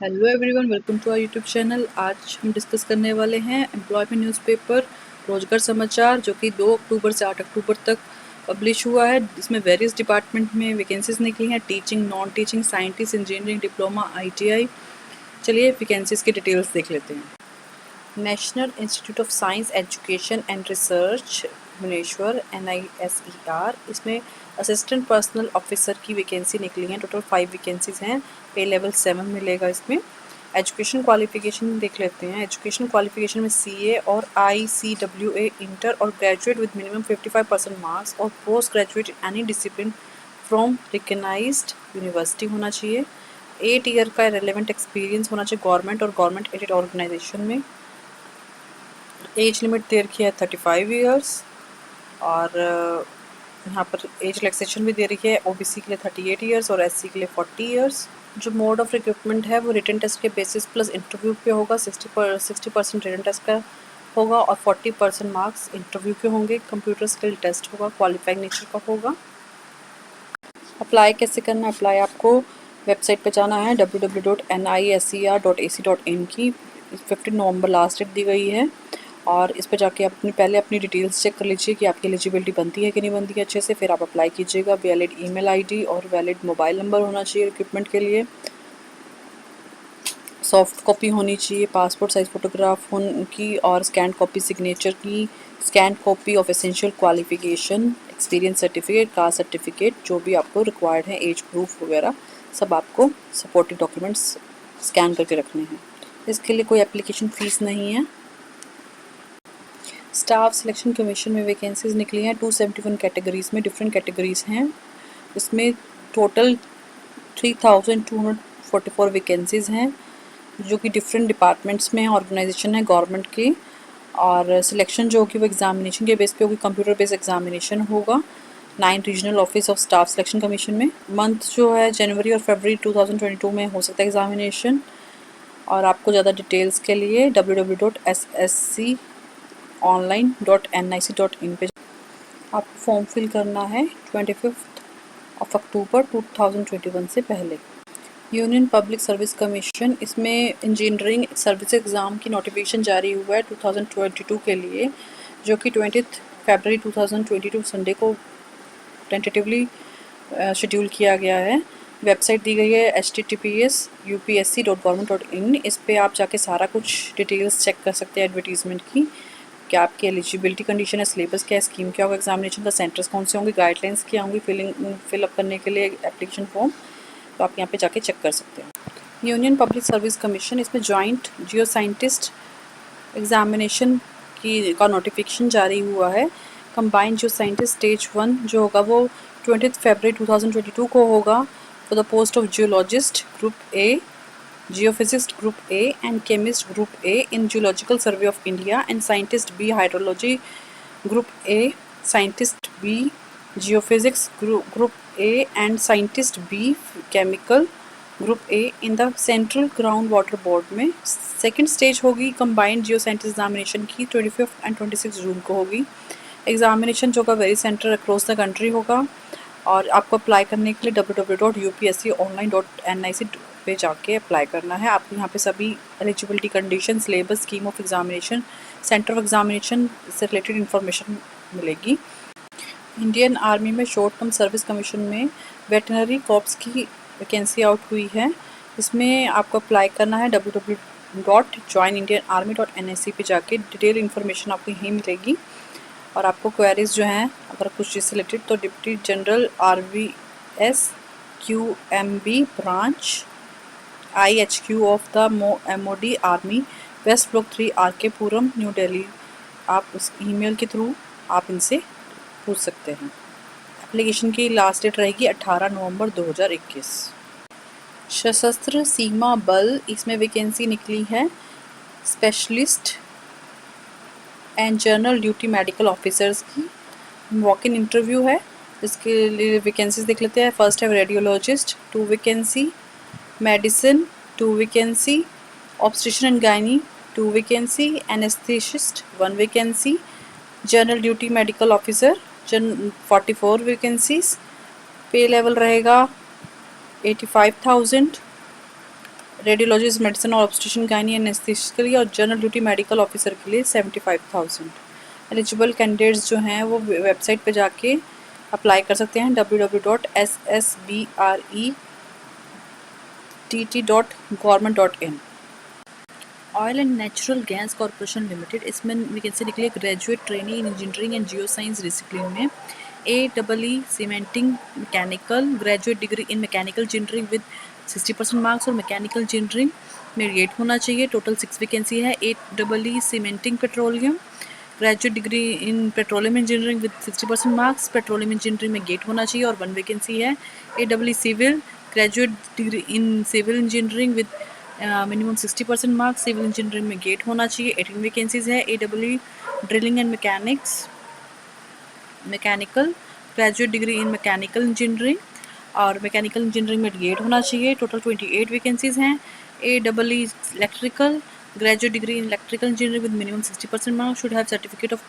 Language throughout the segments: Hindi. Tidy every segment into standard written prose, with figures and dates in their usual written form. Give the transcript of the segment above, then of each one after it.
Hello everyone, welcome to our YouTube channel. आज हम डिस्कस करने वाले हैं एम्प्लॉयमेंट न्यूज़पेपर रोजगार समाचार, जो कि 2 अक्टूबर से 8 अक्टूबर तक पब्लिश हुआ है। इसमें वेरियस डिपार्टमेंट में वैकेंसीज निकली हैं, teaching, non teaching, scientist, engineering, diploma, ITI. चलिए वैकेंसीज की डिटेल्स देख लेते हैं। National institute of science education and research Bhubaneswar NISER, इसमें असिस्टेंट पर्सनल ऑफिसर की वैकेंसी निकली है। टोटल 5 वैकेंसीज हैं। पे लेवल 7 मिलेगा इसमें। एजुकेशन क्वालिफिकेशन देख लेते हैं। एजुकेशन क्वालिफिकेशन में CA और ICWA इंटर और ग्रेजुएट विद मिनिमम 55% मार्क्स और post graduate any discipline from recognised university होना चाहिए। 8 ईयर का रेलेवेंट एक्सपीरियंस होना चाहिए गवर्नमेंट और गवर्नमेंट एडेड ऑर्गेनाइजेशन में। एज लिमिट दे रखी है 35 ईयर्स और यहाँ पर एज रिलैक्सेशन भी दे रही है OBC के लिए 38 ईयर्स और SC के लिए 40 ईयर्स। जो मोड ऑफ रिक्रूटमेंट है वो रिटन टेस्ट के बेसिस प्लस इंटरव्यू पे होगा। 60% रिटन टेस्ट का होगा और 40% मार्क्स इंटरव्यू के होंगे। कंप्यूटर स्किल टेस्ट होगा, क्वालिफाइंग नेचर का होगा। अप्लाई कैसे करना है? अप्लाई आपको वेबसाइट पे जाना है www.niser.ac.in की। 15 नवंबर लास्ट डेट दी गई है और इस पर जाके पहले अपनी डिटेल्स चेक कर लीजिए कि आपकी एलिजिबिलिटी बनती है कि नहीं बनती है अच्छे से। फिर आप अप्लाई कीजिएगा। वैलिड ईमेल आईडी और वैलिड मोबाइल नंबर होना चाहिए रिक्रूटमेंट के लिए। सॉफ्ट कॉपी होनी चाहिए पासपोर्ट साइज फ़ोटोग्राफ की और स्कैन कॉपी सिग्नेचर की। Scan copy of essential qualification, experience certificate, caste certificate, जो भी आपको रिक्वायर्ड है, एज प्रूफ वगैरह सब आपको सपोर्टिव डॉक्यूमेंट्स स्कैन करके रखने हैं। इसके लिए कोई एप्लीकेशन फ़ीस नहीं है। स्टाफ सिलेक्शन कमीशन में वैकेंसीज निकली हैं 271 कैटेगरीज़ में। डिफरेंट कैटेगरीज़ हैं। इसमें टोटल 3244 वैकेंसीज़ हैं जो कि डिफरेंट डिपार्टमेंट्स में ऑर्गेनाइजेशन है गवर्नमेंट की। और सिलेक्शन जो होगी वो एग्जामिनेशन के बेस पे होगी, कंप्यूटर बेस्ड एग्जामिनेशन होगा 9 regional office of staff selection commission में। मंथ जो है जनवरी और फरवरी 2022 में हो सकता है एग्जामिनेशन। और आपको ज़्यादा डिटेल्स के लिए www.ssconline.nic.in पे आपको फॉर्म फिल करना है 25 अक्टूबर 2021 से पहले। यूनियन पब्लिक सर्विस कमीशन, इसमें इंजीनियरिंग सर्विस एग्ज़ाम की नोटिफिकेशन जारी हुआ है 2022 के लिए, जो कि 20 फरवरी 2022 संडे को टेंटेटिवली शेड्यूल किया गया है। वेबसाइट दी गई है https://upsc.government.in। इस पे आप जाके सारा कुछ डिटेल्स चेक कर सकते हैं एडवर्टीज़मेंट की, क्या आपकी एलिजिबिलिटी कंडीशन है, सिलेबस क्या है, स्कीम क्या होगा, एग्जामिनेशन का सेंटर्स कौन से होंगे, गाइडलाइंस क्या होंगी फिलअप करने के लिए एप्लीकेशन फॉर्म, तो आप यहाँ पे जाके चेक कर सकते हैं। यूनियन पब्लिक सर्विस कमीशन, इसमें जॉइंट जियो साइंटिस्ट एग्जामिनेशन का नोटिफिकेशन जारी हुआ है। कंबाइंड जियो साइंटिस्ट स्टेज 1 जो होगा वो 20 फरवरी 2022 को होगा for the post of geologist group A, geophysicist group A and chemist group A in geological survey of India and scientist B hydrology group A, scientist B geophysics group A and scientist B chemical group A in the central ground water board में। सेकेंड स्टेज होगी कंबाइंड जियो साइंटिस्ट एग्जामिनेशन की 25 एंड 26 जून को होगी। एग्जामिनेशन जो का very centre across the country होगा और आपको अप्लाई करने के लिए www.upsconline.nic पे जाके अप्लाई करना है। आपको यहाँ पे सभी eligibility condition, syllabus, scheme of examination, centre of examination से रिलेटेड इन्फॉर्मेशन मिलेगी। इंडियन आर्मी में शॉर्ट टर्म सर्विस कमीशन में वेटनरी कॉर्प्स की वैकेंसी आउट हुई है। इसमें आपको अप्लाई करना है www.joinindianarmy.nic पे जाके। डिटेल इन्फॉर्मेशन आपको यहीं मिलेगी और आपको क्वेरीज जो हैं अगर कुछ चीज़ से रिलेटेड तो deputy general RVS QMB branch IHQ of the MOD army west block 3 RK Puram new Delhi, आप उस ईमेल के थ्रू आप इनसे पूछ सकते हैं। एप्लीकेशन की लास्ट डेट रहेगी 18 नवंबर 2021। सशस्त्र सीमा बल, इसमें वैकेंसी निकली है specialist and general duty medical officers की। वॉक इन इंटरव्यू है। इसके लिए वैकेंसीज देख लेते हैं। फर्स्ट है radiologist 2 vacancy, medicine 2 vacancy, obstetrician and gynae 2 vacancy, anaesthetist 1 vacancy, general duty medical officer 44 vacancies. पे लेवल रहेगा 85,000। रेडियोलॉजिस्ट मेडिसिन और ऑब्स्टेट्रिशियन गायनी एनेस्थेसिया और जनरल ड्यूटी मेडिकल ऑफिसर के लिए 75,000। एलिजिबल कैंडिडेट्स जो हैं वो वेबसाइट पे जाके अप्लाई कर सकते हैं www.ssbrett.government.in। Oil and natural gas corporation limited, इसमें वैकेंसी निकली graduate trainee in engineering and geo science discipline में, AEE cementing mechanical, graduate degree in mechanical engineering with 60% marks और मैकेनिकल इंजीनियरिंग में गेट होना चाहिए। टोटल 6 वैकेंसी है। AEE cementing petroleum, graduate degree in petroleum engineering with 60% marks, petroleum engineering में गेट होना चाहिए और 1 वैकेंसी है। AEE civil, graduate degree in civil engineering with minimum 60% marks, civil engineering में गेट होना चाहिए। 18 वैकेंसीज है। AEE drilling and mechanical, graduate degree in mechanical engineering और मैकेनिकल इंजीनियरिंग में गेट होना चाहिए। टोटल 28 वैकेंसीज हैं। AEE electrical, graduate degree in electrical engineering with minimum 60% marks, should have certificate of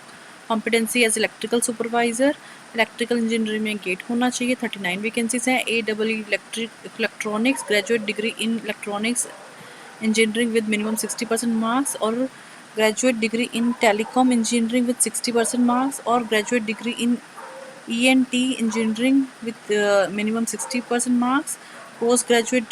competency as electrical supervisor, electrical engineering में गेट होना चाहिए। 39 वैकेंसीज हैं। AEE electronics, graduate degree in electronics engineering with minimum 60% marks or graduate degree in telecom engineering with 60% marks or graduate degree in ENT engineering with minimum 60% marks, post graduate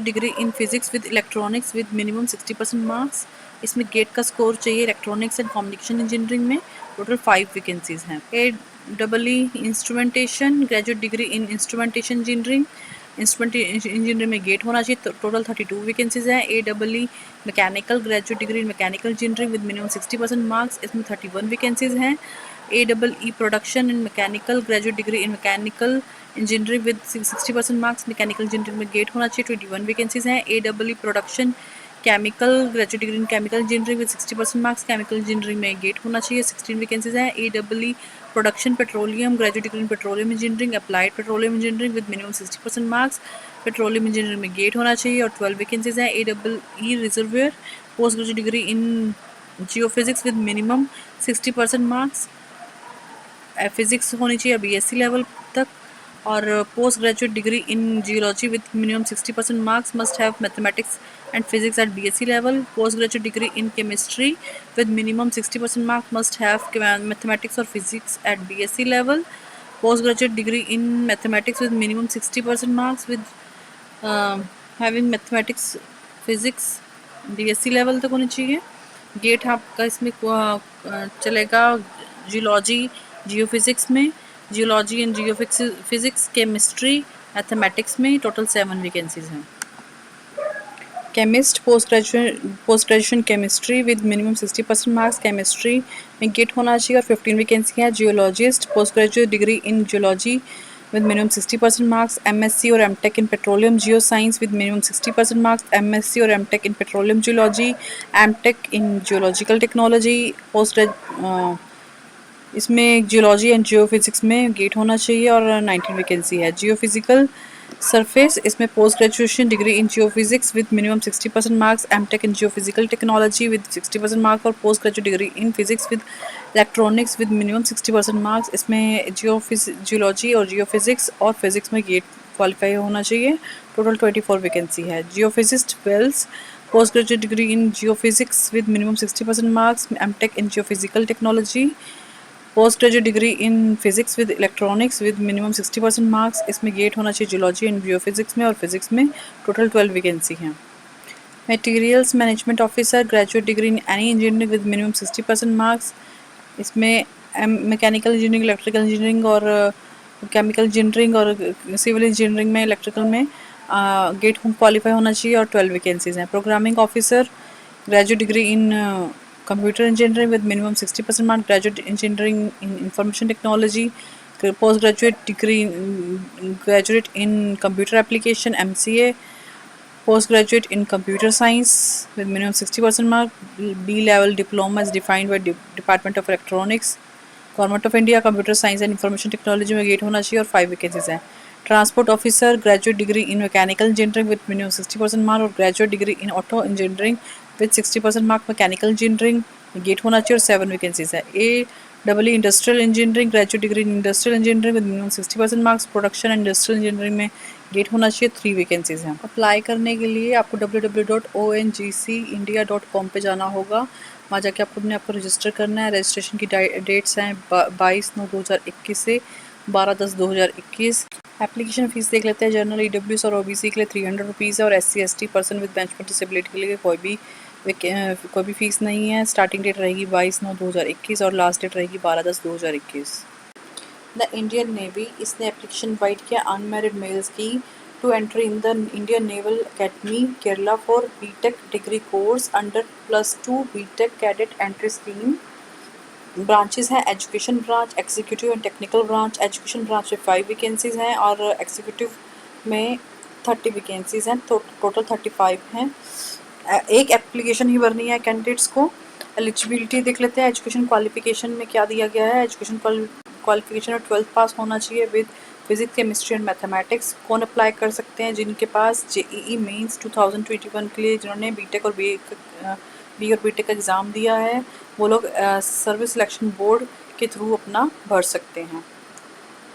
degree in physics with electronics with minimum 60% marks. इसमें गेट का स्कोर चाहिए इलेक्ट्रॉनिक्स एंड कम्युनिकेशन इंजीनियरिंग में। टोटल 5 वैकेंसीज हैं। AEE instrumentation, graduate degree in instrumentation engineering में गेट होना चाहिए। टोटल 32 वैकेंसीज हैं। AEE mechanical, graduate degree in mechanical engineering with minimum 60% marks, इसमें 31 वैकेंसीज हैं। AEE production in mechanical, graduate degree in mechanical engineering with 60% marks, mechanical engineering में गेट होना चाहिए। 21 वैकेंसीज हैं। AEE production chemical, graduate degree in chemical engineering with 60% marks, chemical engineering में गेट होना चाहिए। 16 वैकेंसीज हैं। AEE production petroleum, graduate degree in petroleum engineering, applied petroleum engineering with minimum 60% marks, petroleum engineering में गेट होना चाहिए और 12 वैकेंसीज हैं। AEE reservoir, post graduate degree in geophysics with minimum 60% marks, physics होनी चाहिए BSc लेवल तक और post graduate degree in geology with minimum 60% marks, must have mathematics and physics at BSc level, post graduate degree in chemistry with minimum 60% marks, must have mathematics और physics at BSc level, post graduate degree in mathematics with minimum 60% marks with having mathematics physics BSc level तक होनी चाहिए। गेट आपका इसमें चलेगा जियोलॉजी, जियोफिजिक्स में, geology and geophysics, chemistry, mathematics में। टोटल 7 वैकेंसीज हैं। Chemist, post graduation chemistry with minimum 60% marks, chemistry में गेट होना चाहिए और 15 वैकेंसी है। Geologist, post graduate degree in geology with minimum 60% marks, MSc और MTech in petroleum geoscience with minimum 60% marks, MSc और MTech in petroleum geology, MTech in geological technology, इसमें जियोलॉजी एंड जियोफिजिक्स में गेट होना चाहिए और 19 वैकेंसी है। जियोफिजिकल सरफेस, इसमें post graduation degree in geophysics with minimum 60% marks, MTech in geophysical technology with 60% marks और post graduate degree in physics with electronics with minimum 60% marks. इसमें जियोलॉजी और जियोफिजिक्स और फिजिक्स में गेट क्वालिफाई होना चाहिए। टोटल 24 वैकेंसी है। Geophysicist wells, post graduate degree in geophysics with minimum 60% marks, MTech in geophysical technology, post graduate degree in physics with electronics with minimum 60% marks, इसमें गेट होना चाहिए जियोलॉजी एंड जियोफिजिक्स में और फिजिक्स में। टोटल 12 वैकेंसी हैं। Materials management officer, graduate degree in any engineering with minimum 60% marks, इसमें मैकेनिकल इंजीनियरिंग, इलेक्ट्रिकल इंजीनियरिंग और केमिकल इंजीनियरिंग और सिविल इंजीनियरिंग में, इलेक्ट्रिकल में गेट क्वालिफाई होना चाहिए और 12 वैकेंसीज हैं। Programming officer, graduate degree in computer engineering with minimum 60% mark, graduate engineering in information technology, post graduate in computer application MCA, post graduate in computer science with minimum 60% mark, B level diploma is defined by Department of Electronics, Government of India, computer science and information technology में गेट होना चाहिए और 5 वैकेंसीज हैं। Transport officer, graduate degree in mechanical engineering with minimum 60% mark or graduate degree in auto engineering with 60% mark, mechanical engineering GATE होना चाहिए और 7 वैकेंसीज है। AEE industrial engineering, graduate degree in industrial engineering with minimum 60% marks, production and industrial engineering में गेट होना चाहिए 3 वैकेंसीज़ हैं। अप्लाई करने के लिए आपको www.ongcindia.com पे जाना होगा। वहाँ जाके आपको अपने आप को रजिस्टर करना है। रजिस्ट्रेशन की डेट्स हैं 22/9/2021 से 12/10/2021। एप्लीकेशन फ़ीस देख लेते हैं। जनरल ईडब्ल्यूएस और ओबीसी के लिए 300 रुपीज़ है और SC ST person with benchmark disability के लिए कोई भी फ़ीस नहीं है। स्टार्टिंग डेट रहेगी 22/9/2021 और लास्ट डेट रहेगी 12/10/2021। द इंडियन नेवी, इसने एप्लीकेशन इनवाइट किया अनमैरिड मेल्स की to enter in the Indian naval academy Kerala for BTech degree course under +2 BTech cadet entry scheme. Branches हैं education branch, executive and technical branch. Education branch में 5 वैकेंसीज़ हैं और एग्जीक्यूटिव में 30 वैकेंसीज़ हैं, तो टोटल 35 हैं। एक एप्लीकेशन ही भरनी है कैंडिडेट्स को। एलिजिबिलिटी देख लेते हैं। एजुकेशन क्वालिफिकेशन में क्या दिया गया है। एजुकेशन क्वालिफिकेशन में 12th पास होना चाहिए with physics chemistry and mathematics. कौन अप्लाई कर सकते हैं? जिनके पास जेईई मेंस 2021 के लिए जिन्होंने बीटेक और बी और बीटेक का एग्ज़ाम दिया है, वो लोग सर्विस सिलेक्शन बोर्ड के थ्रू अपना भर सकते हैं।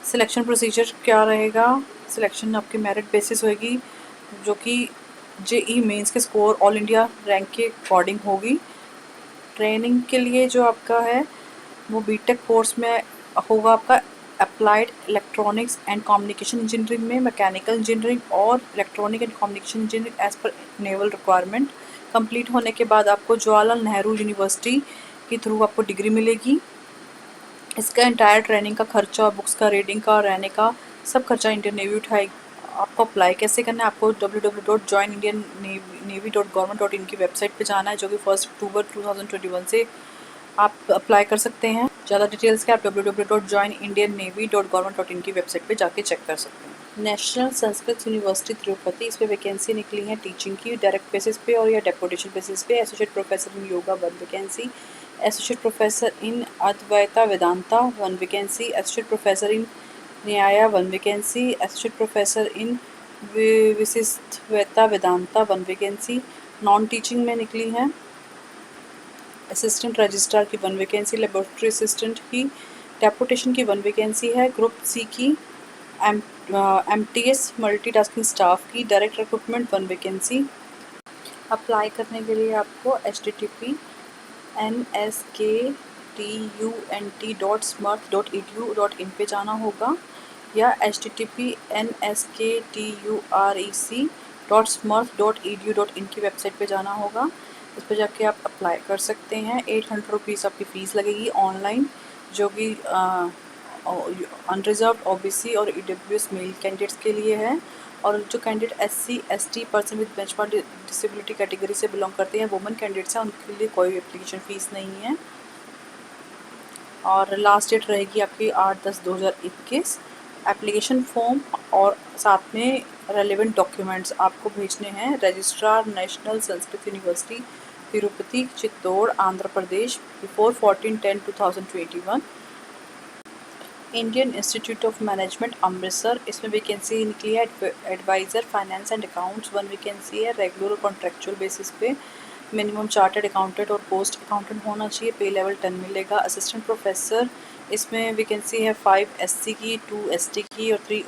सिलेक्शन प्रोसीजर क्या रहेगा? सिलेक्शन आपकी मेरिट बेसिस होगी, जो कि जेई मेंस के स्कोर ऑल इंडिया रैंक के अकॉर्डिंग होगी। ट्रेनिंग के लिए जो आपका है वो बीटेक कोर्स में होगा आपका applied electronics and communication engineering में, मैकेनिकल इंजीनियरिंग और electronic and communication engineering as per naval requirement. Complete होने के बाद आपको जवाहरलाल नेहरू यूनिवर्सिटी के थ्रू आपको डिग्री मिलेगी। इसका एंटायर ट्रेनिंग का खर्चा, बुक्स का, रीडिंग का, रहने का सब खर्चा इंडियन नेवी उठाएगी। आपको अप्लाई कैसे करना है? आपको www.joinindiannavy.government.in की वेबसाइट पे जाना है, जो कि 1 अक्टूबर 2021 से आप अप्लाई कर सकते हैं। ज़्यादा डिटेल्स के आप www.joinindiannavy.government.in की वेबसाइट पे जाके चेक कर सकते हैं। नेशनल संस्कृत यूनिवर्सिटी तिरुपति, इस पर वैकेंसी निकली है टीचिंग की, डायरेक्ट बेसिस पे और या डेपुटेशन बेसिस पे। Associate professor in yoga 1 vacancy, associate professor in Advaita Vedanta 1 vacancy, associate professor in Nyaya 1 vacancy, associate professor in Vishishtadvaita Vedanta 1 vacancy. Non teaching में निकली है असिस्टेंट रजिस्ट्रार की 1 वैकेंसी, लेबोरेटरी असिस्टेंट की, डेपुटेशन की 1 वैकेंसी है, ग्रुप सी की एमटीएस मल्टीटास्किंग स्टाफ की, डायरेक्ट रिक्रूटमेंट 1 वैकेंसी। अप्लाई करने के लिए आपको http://nsktunt.smurth.edu.in पे जाना होगा या http://nskturec.smurth.edu.in की वेबसाइट पे जाना होगा। इस पर जाके आप अप्लाई कर सकते हैं। 800 रुपीज़ आपकी फ़ीस लगेगी ऑनलाइन, जो कि अनरिजर्व्ड ओबीसी और ईडब्ल्यूएस मेल कैंडिडेट्स के लिए है। और जो candidate SC ST person with benchmark disability category से बिलोंग करते हैं, वुमेन कैंडिडेट्स हैं, उनके लिए कोई एप्लीकेशन फ़ीस नहीं है। और लास्ट डेट रहेगी आपकी 8/10/2021। एप्लीकेशन फॉर्म और साथ में रेलिवेंट डॉक्यूमेंट्स आपको भेजने हैं। Registrar national Sanskrit university Tirupati Chittoor Andhra Pradesh before 14/10/2021। Indian institute of management Amritsar, इसमें वैकेंसी निकली है adviser finance and accounts 1 vacancy है, रेगुलर और कॉन्ट्रेक्चुअल बेसिस पे। मिनिमम चार्टर्ड अकाउंटेंट और पोस्ट अकाउंटेंट होना चाहिए। पे लेवल 10 मिलेगा। असिस्टेंट प्रोफेसर, इसमें वैकेंसी है 5 एससी की, 2 एसटी की और 3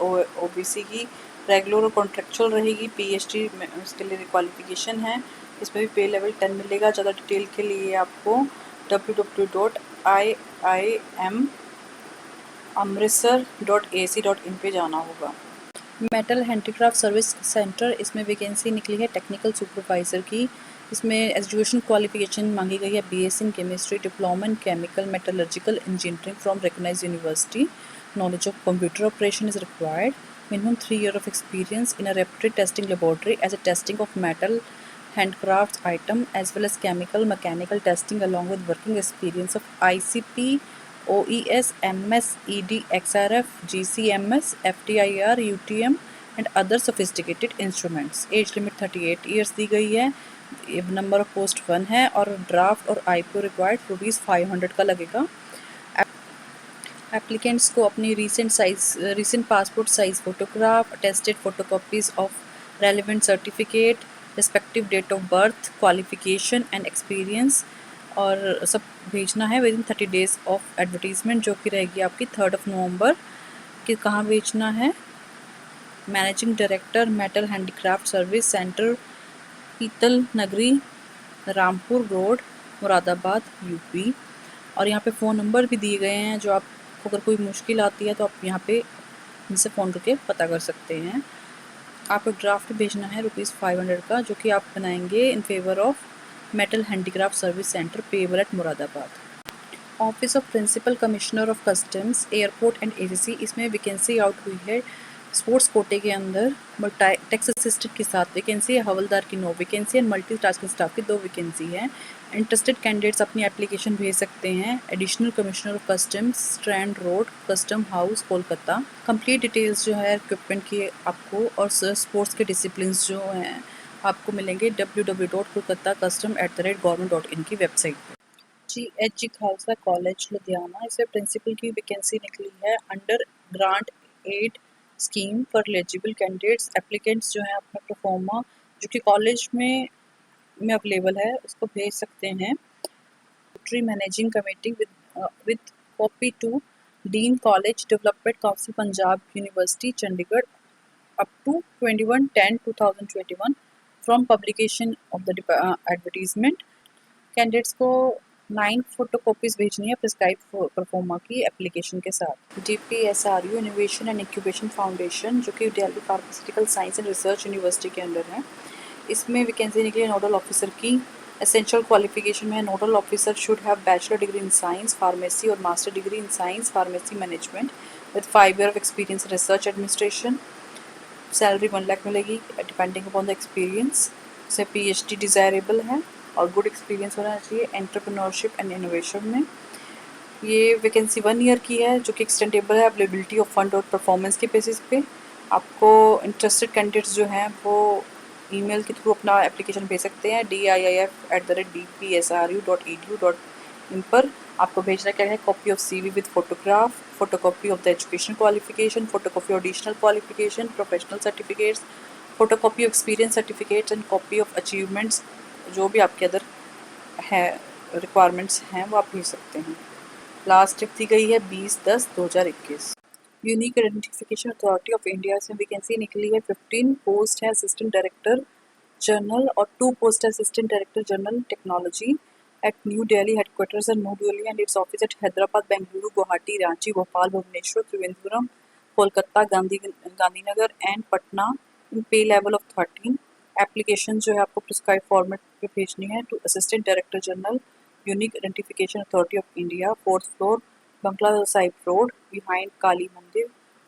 ओबीसी की। रेगुलर और कॉन्ट्रेक्चुअल रहेगी। पीएचडी में उसके लिए क्वालिफिकेशन है। इसमें भी पे लेवल 10 मिलेगा। ज़्यादा डिटेल के लिए आपको www.iimamritsar.ac.in पे जाना होगा। मेटल हैंडीक्राफ्ट सर्विस सेंटर, इसमें वैकेंसी निकली है टेक्निकल सुपरवाइज़र की। इसमें एजुकेशन क्वालिफिकेशन मांगी गई है BSc in chemistry, diploma in chemical metallurgical engineering from recognised university. Knowledge of computer operation is required. Minimum 3 years of experience in a reputed testing laboratory as a testing of metal handcrafts item as well as chemical mechanical testing along with working experience of ICP, OES, MS, ED, XRF, GCMS, FTIR, UTM and other sophisticated instruments। Age limit 38 years दी गई है। नंबर ऑफ पोस्ट 1 है और ड्राफ्ट और IPO रिक्वायर्ड ₹500 का लगेगा। एप्लीकेंट्स को अपनी recent passport size photograph, attested photocopies of relevant certificate, respective date of birth, qualification and experience और सब भेजना है विदिन 30 days ऑफ एडवर्टीज़मेंट, जो कि रहेगी आपकी 3rd of November कि कहाँ भेजना है? Managing director metal handicraft service centre, पीतल नगरी, रामपुर रोड, मुरादाबाद, यूपी। और यहाँ पे फ़ोन नंबर भी दिए गए हैं, जो आपको अगर कोई मुश्किल आती है तो आप यहाँ पे इनसे फ़ोन करके पता कर सकते हैं। आपको ड्राफ्ट भेजना है ₹500 का, जो कि आप बनाएंगे in favour of metal handicraft service centre, payable at Moradabad. Office of principal commissioner of customs airport and agency, इसमें वैकेंसी आउट हुई है स्पोर्ट्स कोटे के अंदर, बट टैक्स असिस्टेंट के साथ वैकेंसी है, हवलदार की 9 वैकेंसी है, मल्टी टास्किंग स्टाफ की 2 वैकेंसी है। इंटरेस्टेड कैंडिडेट्स अपनी एप्लीकेशन भेज सकते हैं additional commissioner of customs, strand road, custom house, Kolkata. Complete details जो है इक्विपमेंट की आपको और स्पोर्ट्स के डिसिप्लिन्स जो हैं आपको मिलेंगे www.kolkatacustom@government.in की वेबसाइट पर। GHG खालसा कॉलेज लुधियाना, इसमें प्रिंसिपल की वैकेंसी निकली है under grant aid scheme for eligible candidates. Applicants जो हैं अपना प्रोफोमा जो कि कॉलेज में अवेलेबल है उसको भेज सकते हैं। Tree managing committee with copy to dean college development council Punjab university Chandigarh up to 21/10/2021 from publication of the advertisement। Candidates को 9 फोटोकॉपीज भेजनी है प्रिस्क्राइब परफॉर्मा की एप्लीकेशन के साथ। DPSRU innovation and incubation foundation, जो कि Delhi pharmaceutical science and research university के अंडर है, इसमें वैकेंसी निकली है नोडल ऑफिसर की। एसेंशियल क्वालिफिकेशन में nodal officer should have bachelor degree in science pharmacy or master degree in science pharmacy management with 5 years of experience in research administration. Salary 1 lakh मिलेगी डिपेंडिंग अपॉन द एक्सपीरियंस। से PhD डिज़ायरेबल है और गुड एक्सपीरियंस होना चाहिए एंटरप्रेन्योरशिप एंड इनोवेशन में। ये वैकेंसी 1 ईयर की है, जो कि एक्सटेंडेबल है अवेलेबिलिटी ऑफ फंड और परफॉर्मेंस के बेसिस पे। आपको इंटरेस्टेड कैंडिडेट्स जो हैं वो ईमेल के थ्रू अपना एप्लीकेशन भेज सकते हैं diif@dpsru.edu.in पर। आपको भेजना क्या है, copy of CV with photograph, photocopy of the education qualification, photocopy of additional qualification, professional certificates, photocopy of experience certificates and copy of achievements, जो भी आपके अदर है रिक्वायरमेंट्स हैं वो आप भेज सकते हैं। लास्ट डेट दी गई है 20/10/2021। Unique identification authority of India से वैकेंसी निकली है 15 पोस्ट है असिस्टेंट डायरेक्टर जनरल और 2 पोस्ट है assistant director general technology at new Delhi headquarters and new Delhi and its office at Hyderabad, Bengaluru, Guwahati, Ranchi, Bhopal, Bhubaneswar, Trivandrum, Kolkata, Gandhinagar and Patna in pay level of 13। Application जो है आपको प्रिस्क्राइब फॉर्मेट पे भेजनी है to assistant director general unique identification authority of India, 4th floor, Bangla Sahib road, behind Kali Mandir,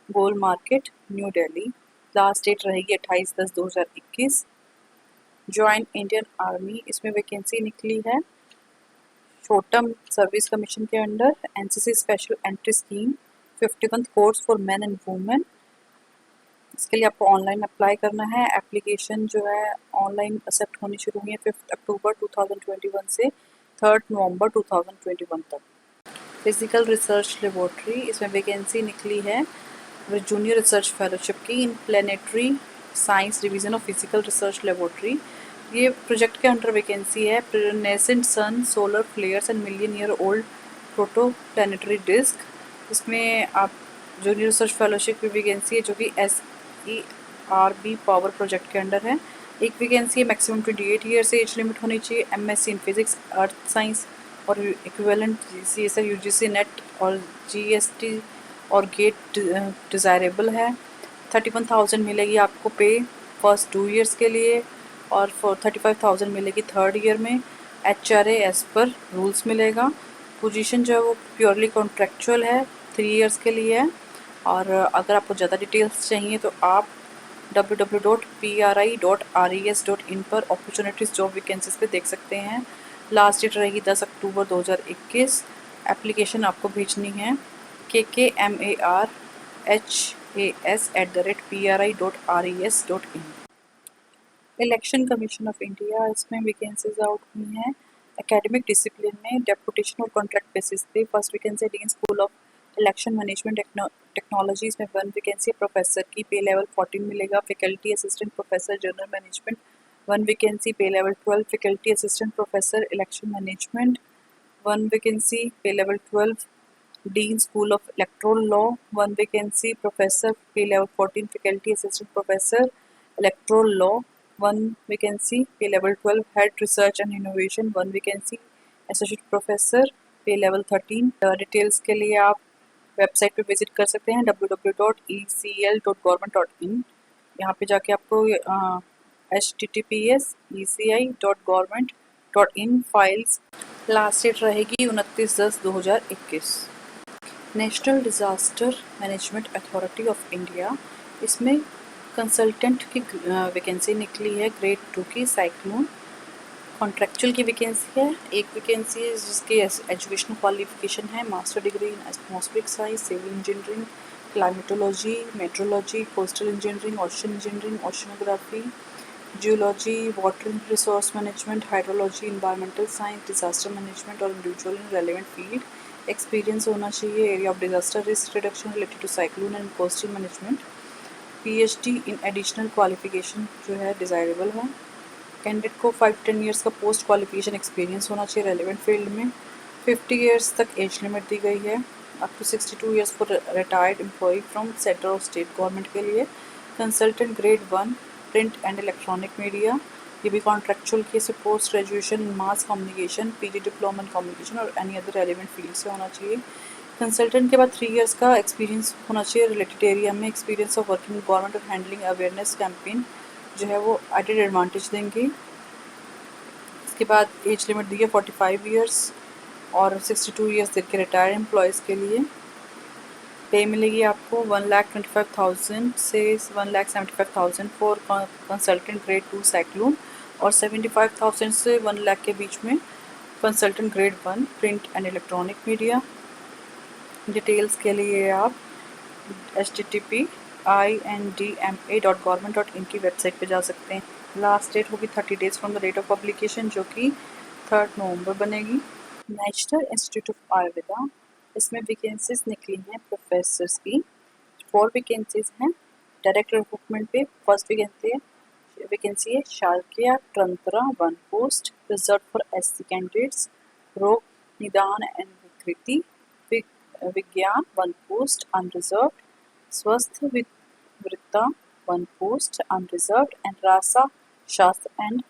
Gol market, new Delhi. Last date रहेगी 28/10/2021। ज्वाइन इंडियन आर्मी, इसमें वैकेंसी निकली है शॉर्ट टर्म सर्विस कमीशन के under NCC special entry scheme, 51th course for men and women. इसके लिए आपको ऑनलाइन अप्लाई करना है। एप्लीकेशन जो है ऑनलाइन एक्सेप्ट होनी शुरू हुई है 5 अक्टूबर 2021 से 3 नवंबर 2021 तक। फिजिकल रिसर्च लेबोरेटरी, इसमें वैकेंसी निकली है जूनियर रिसर्च फेलोशिप की in planetary science division of physical research laboratory. ये प्रोजेक्ट के अंडर वैकेंसी है nascent sun solar flares and million year old protoplanetary disk. इसमें आप जूनियर रिसर्च फेलोशिप की वैकेंसी है, जो कि SERB पावर प्रोजेक्ट के अंडर है। एक वैकेंसी है, मैक्सिमम 28 ईयर से एज लिमिट होनी चाहिए, MSc in physics earth science और इक्विवेलेंट CSR UGC नेट और GST और गेट डिज़ायरेबल है। 31,000 मिलेगी आपको पे फर्स्ट 2 ईयर्स के लिए और 35,000 मिलेगी 3rd ईयर में। HRA एज पर रूल्स मिलेगा। पोजीशन जो है वो प्योरली कॉन्ट्रेक्चुअल है, 3 ईयर्स के लिए है। और अगर आपको ज़्यादा डिटेल्स चाहिए तो आप www.pri.res.in पर अपॉर्चुनिटीज़ जॉब वैकेंसीज पे देख सकते हैं। लास्ट डेट रहेगी 10 अक्टूबर 2021। एप्लीकेशन आपको भेजनी है kkmarhas@pri.res.in। Election commission of India, इसमें वैकेंसीज आउट हुई हैं एकेडमिक डिसिप्लिन में डेपुटेशन और कॉन्ट्रैक्ट बेसिस पे। First vacancy dean school of election management technologies में 1 वैकेंसी प्रोफेसर की, पे लेवल 14 मिलेगा। Faculty assistant professor general management 1 vacancy, pay level 12। Faculty assistant professor election management 1 vacancy, pay level 12। Dean School of Electoral Law, 1 vacancy. Professor, pay level 14. Faculty Assistant Professor, Electoral Law, 1 vacancy. Pay level 12. Head Research and Innovation, 1 vacancy. Associate Professor, pay level 13. Details के लिए आप वेबसाइट पे विजिट कर सकते हैं www.ecl.government.in। यहाँ पे जाके आपको https://eci.government.in फाइल्स। लास्ट डेट रहेगी 29/10/2021। National disaster management authority of India, इसमें कंसल्टेंट की वैकेंसी निकली है ग्रेड 2 की। साइक्लोन कॉन्ट्रेक्चुअल की वैकेंसी है, एक वैकेंसी है जिसकी एजुकेशनल क्वालिफिकेशन है master degree in atmospheric science, civil engineering, climatology, meteorology, coastal engineering, ocean engineering, oceanography, geology, water resource management, hydrology, environmental science, disaster management और individual in relevant field experience होना चाहिए। Area of disaster risk reduction related to cyclone and coastal management. PhD in additional qualification जो है डिज़ायरेबल है। कैंडिडेट को 5-10 ईयर्स का पोस्ट क्वालिफिकेशन एक्सपीरियंस होना चाहिए रेलेवेंट फील्ड में। 50 ईयर्स तक एज लिमिट दी गई है। Up to 62 years for retired employ from central और स्टेट गवर्नमेंट के लिए। Consultant grade 1 print and electronic media, ये भी कॉन्ट्रेक्चुअल के से post graduation in mass communication, PG diploma in communication और एनी अदर रेलेवेंट फील्ड से होना चाहिए। कंसल्टेंट के बाद 3 ईयर्स का एक्सपीरियंस होना चाहिए रिलेटेड एरिया में। एक्सपीरियंस ऑफ वर्किंग गवर्नमेंट और हैंडलिंग अवेयरनेस कैंपेन जो है वो एडेड एडवांटेज देंगे। इसके बाद एज लिमिट दी है 45 ईयर्स और 62 ईयर्स तक के रिटायर्ड एम्प्लॉयज़ के लिए। पे मिलेगी आपको 1,25,000 से 1,75,000 फॉर कंसल्टेंट ग्रेड 2 साइक्लोन और 75,000 से 1 लाख के बीच में consultant grade 1 print and electronic media. Details के लिए आप http://indma.government.in की वेबसाइट पे जा सकते हैं। लास्ट डेट होगी 30 days from the date of publication जो कि 3 नवंबर बनेगी। नेशनल इंस्टीट्यूट ऑफ आयुर्वेदा, इसमें वैकेंसीज निकली हैं प्रोफेसर्स की। 4 वैकेंसीज हैं डायरेक्ट रिक्रूटमेंट पे। फर्स्ट वैकेंसी है शालकिया तंत्रा 1 post, reserve for SC candidates. रोग निदान एंड विकृति विज्ञान 1 पोस्ट अनरिजर्व्ड, स्वस्थ वृत्ता 1 पोस्ट अनरिजर्व्ड एंड रासा शास्त्र एंड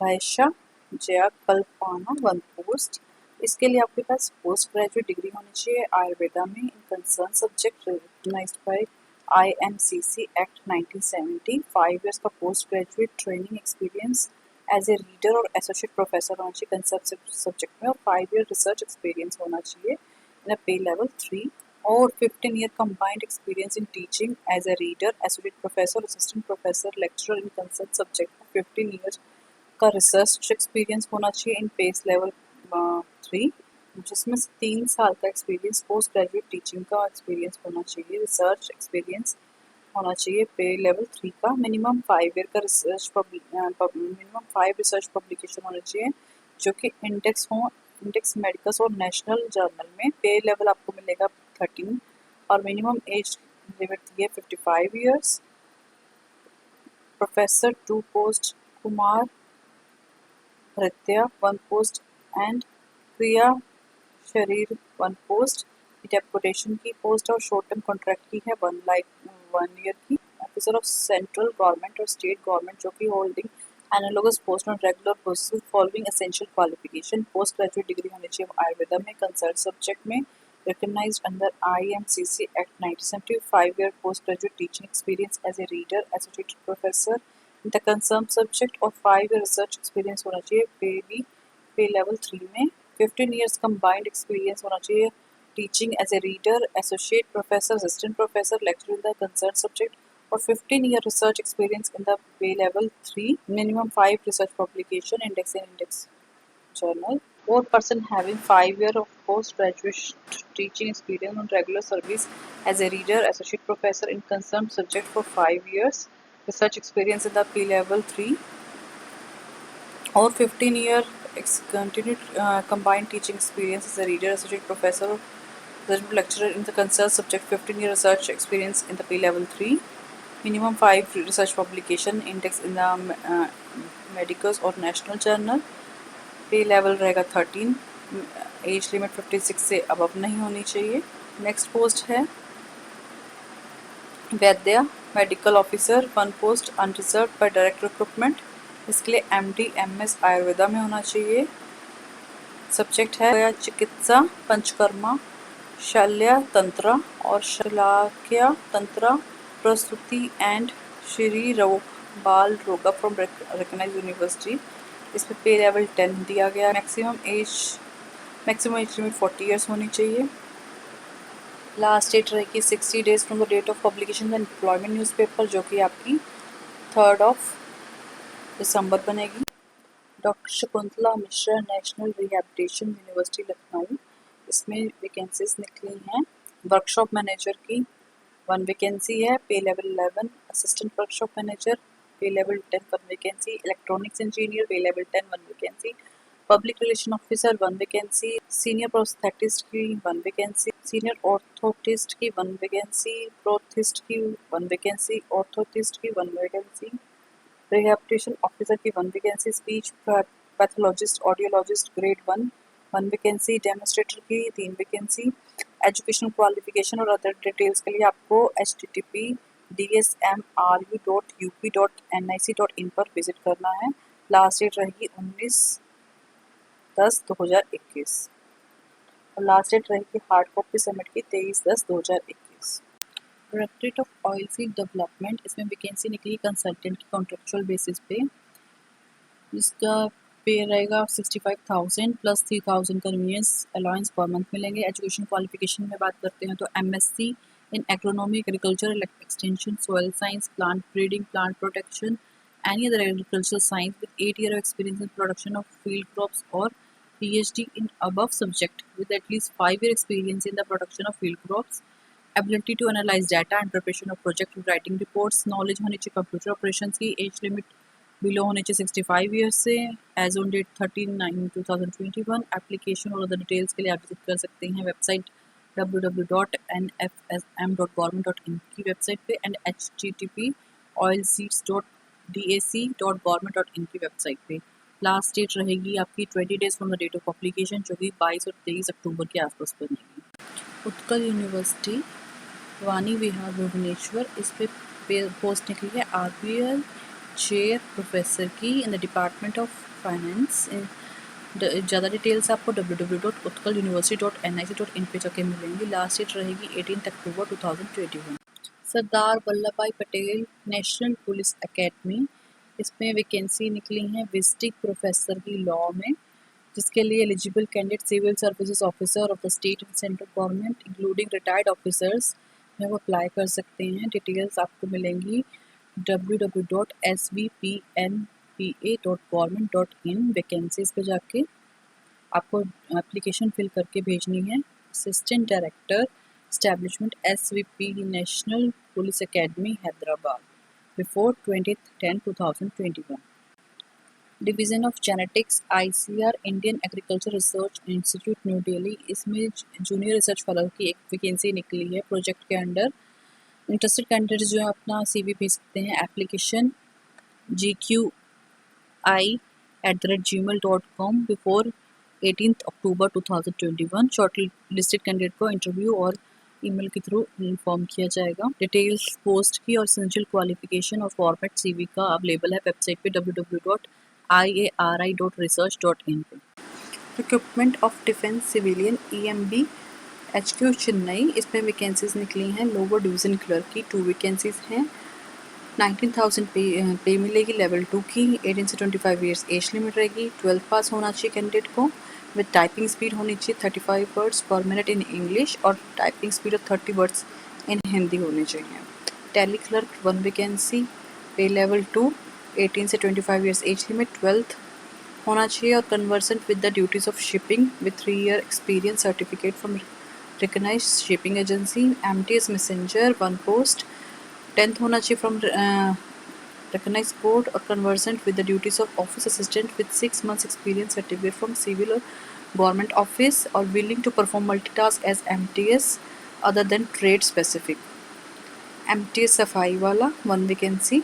भाषा जया कल्पाना 1 पोस्ट। इसके लिए आपके पास पोस्ट ग्रेजुएट डिग्री होनी चाहिए आयुर्वेदा में in concern subject recognized by IMCC act 1970। 5 years का post graduate training experience as a reader और एसोसिएट प्रोफेसर होना चाहिए कंसर्न सब्जेक्ट में और 5 ईयर रिसर्च एक्सपीरियंस होना चाहिए इन पे लेवल 3 और 15 year combined experience in teaching as a reader, associate professor, assistant professor, lecturer in concern subject. 15 years का रिसर्च एक्सपीरियंस होना चाहिए इन पेस लेवल 3, जिसमें से 3 साल का एक्सपीरियंस पोस्ट ग्रेजुएट टीचिंग का एक्सपीरियंस होना चाहिए। रिसर्च एक्सपीरियंस होना चाहिए पे लेवल 3 का। मिनिमम 5 ईयर का मिनिमम 5 रिसर्च पब्लिकेशन होना चाहिए जो कि इंडेक्स मेडिकस और नेशनल जर्नल में। पे लेवल आपको मिलेगा 13 और मिनिमम एज लिमिट दी है 55 ईयर्स। प्रोफेसर 2 पोस्ट कुमार भृत्या 1 पोस्ट एंड क्रिया शरीर 1 पोस्ट। डेपुटेशन की पोस्ट और शॉर्ट टर्म कॉन्ट्रैक्ट की है 1 ईयर की। ऑफिसर ऑफ सेंट्रल गवर्नमेंट और स्टेट गवर्नमेंट जो कि holding analogous post on regular basis following essential qualification. Post graduate degree होनी चाहिए आयुर्वेदा में कंसर्न सब्जेक्ट में recognized under IMCC Act 1970। 5 year postgraduate teaching experience as a reader, associate professor in the concerned subject और 5 year research experience होना चाहिए पे level 3 में। 15 years combined experience होना चाहिए teaching as a reader, associate professor, assistant professor, lecturer in the concerned subject और 15 year research experience in the pay level 3। minimum 5 research publication index and index journal or person having 5 years of postgraduate teaching experience on regular service as a reader, associate professor in concerned subject for 5 years, research experience in the P level 3 or 15 year continued combined teaching experience as a reader, associate professor, resident lecturer in the concerned subject, 15 year research experience in the P level 3, minimum 5 research publication index in the medicals or national journal। पे लेवल रहेगा 13 एज लिमिट 56 से अबव नहीं होनी चाहिए। नेक्स्ट पोस्ट है वैद्या medical officer, one post unreserve by direct recruitment. इसके लिए MD MS आयुर्वेदा में होना चाहिए। सब्जेक्ट है चिकित्सा, पंचकर्मा, शल्य तंत्र और शलाक्य तंत्र, प्रसूति एंड श्री रोग बाल रोगा फ्रॉम रिकॉग्नाइज्ड यूनिवर्सिटी। इसमें पे लेवल 10 दिया गया। मैक्सिमम एज लिमिट 40 ईयर्स होनी चाहिए। लास्ट डेट रहेगी 60 days from the date of publication employment newspaper, जो कि आपकी 3 दिसंबर बनेगी। Doctor Shakuntala Mishra, national rehabilitation university Lucknow, इसमें वैकेंसीज निकली हैं। वर्कशॉप मैनेजर की 1 वैकेंसी है, पे लेवल 11। असिस्टेंट वर्कशॉप मैनेजर पे लेवल 10 1 वैकेंसी। इलेक्ट्रॉनिक्स इंजीनियर पे level 10 1 vacancy. Public relation officer 1 vacancy. Senior prosthetist की 1 वैकेंसी। सीनियर ऑर्थोटिस्ट की 1 वैकेंसी। प्रोथिस्ट की 1 वैकेंसी। ऑर्थोटिस्ट की 1 वैकेंसी। रिहैबिलिटेशन ऑफिसर की 1 vacancy. Speech pathologist audiologist grade 1 vacancy. Demonstrator की 3 वैकेंसी। एजुकेशनल क्वालिफिकेशन और अदर डिटेल्स के लिए आपको http://dsmru.up.nic.in पर विजिट करना है। लास्ट डेट रहेगी 19/10/2021 और लास्ट डेट रहेगी हार्ड कॉपी सबमिट की 23/10/2021। Directorate of oil seed development, इसमें वैकेंसी निकली कंसल्टेंट की कॉन्ट्रेक्चुअल बेसिस पे। इसका पे रहेगा 65,000 plus 3,000 convenience allowance per month मिलेंगे। एजुकेशन क्वालिफिकेशन में बात करते हैं तो MSc in agronomy, agriculture, extension, soil science, plant breeding, plant protection, any other agriculture science with 8 years of experience in production of field crops or PhD in above subject with at least 5 years experience in the production of field crops, ability to analyze data and preparation of project writing reports, knowledge होनी चाहिए कंप्यूटर ऑपरेशंस की, एज लिमिट बिलो होने चाहिए 65 ईयर्स से। Age on date 13/9/2021। एप्लीकेशन और अदर डिटेल्स के लिए आप विजिट कर सकते हैं वेबसाइट www.nfsm.government.in की वेबसाइट पे एंड http://oilseeds.dac.government.in की वेबसाइट पे। लास्ट डेट रहेगी आपकी 20 days from the date of publication, जो कि 22 और 23 अक्टूबर के आसपास बनेगी। उत्कल यूनिवर्सिटी वानी विहार भुवनेश्वर, इस पे पोस्ट निकली है RPL चेयर प्रोफेसर की in the department of finance. ज़्यादा डिटेल्स आपको www.utkaluniversity.nic.in पे जाके मिलेंगी। लास्ट डेट रहेगी 18 अक्टूबर 2021। Sardar Vallabhbhai Patel national police academy, इसमें वैकेंसी निकली हैं विजिटिंग प्रोफेसर की लॉ में, जिसके लिए eligible candidate civil services officer of the state and central government including retired officers में वो अप्लाई कर सकते हैं। डिटेल्स आपको मिलेंगी www.svpnpa.government.in वैकेंसीज पे जाके आपको एप्लीकेशन फिल करके भेजनी है। Assistant director establishment SVP national police academy Hyderabad before 20/10/2021। Division of genetics ICR Indian agriculture research institute new Delhi, इसमें जूनियर रिसर्च फेलो की एक वैकेंसी निकली है प्रोजेक्ट के अंडर। इंटरेस्टेड कैंडिडेट्स जो है अपना CV भेज सकते हैं। एप्लीकेशन gqi@gmail.com बिफोर 18 अक्टूबर 2021। शॉर्ट लिस्टेड कैंडिडेट को इंटरव्यू और ईमेल के थ्रू इन्फॉर्म किया जाएगा। डिटेल्स पोस्ट की और एसेंशियल क्वालिफिकेशन और फॉर्मेट CV का अवेलेबल है वेबसाइट पे www.iari.research.in पे। Recruitment of defence civilian EMB HQ Chennai, इसमें वैकेंसीज निकली हैं लोअर डिवीज़न क्लर्क की 2 वैकेंसीज हैं। 19,000 पे मिलेगी लेवल 2 की। 18 से 25 ईयर्स एज लिमिट रहेगी। 12th पास होना चाहिए कैंडिडेट को विद टाइपिंग स्पीड होनी चाहिए 35 words per minute in English और typing speed of 30 words in Hindi होनी चाहिए। Tally clerk 1 vacancy, pay level 2, 18 से 25 ईयर्स एज लिमिट, 12th होना चाहिए और conversant with the duties of shipping with 3 year experience certificate from recognised shipping agency. MTS messenger 1 post, 10th होना चाहिए from recognized board or conversant with the duties of office assistant with 6 months experience certificate from civil or government office or willing to perform multitask as MTS other than trade specific। MTS सफाई वाला 1 vacancy,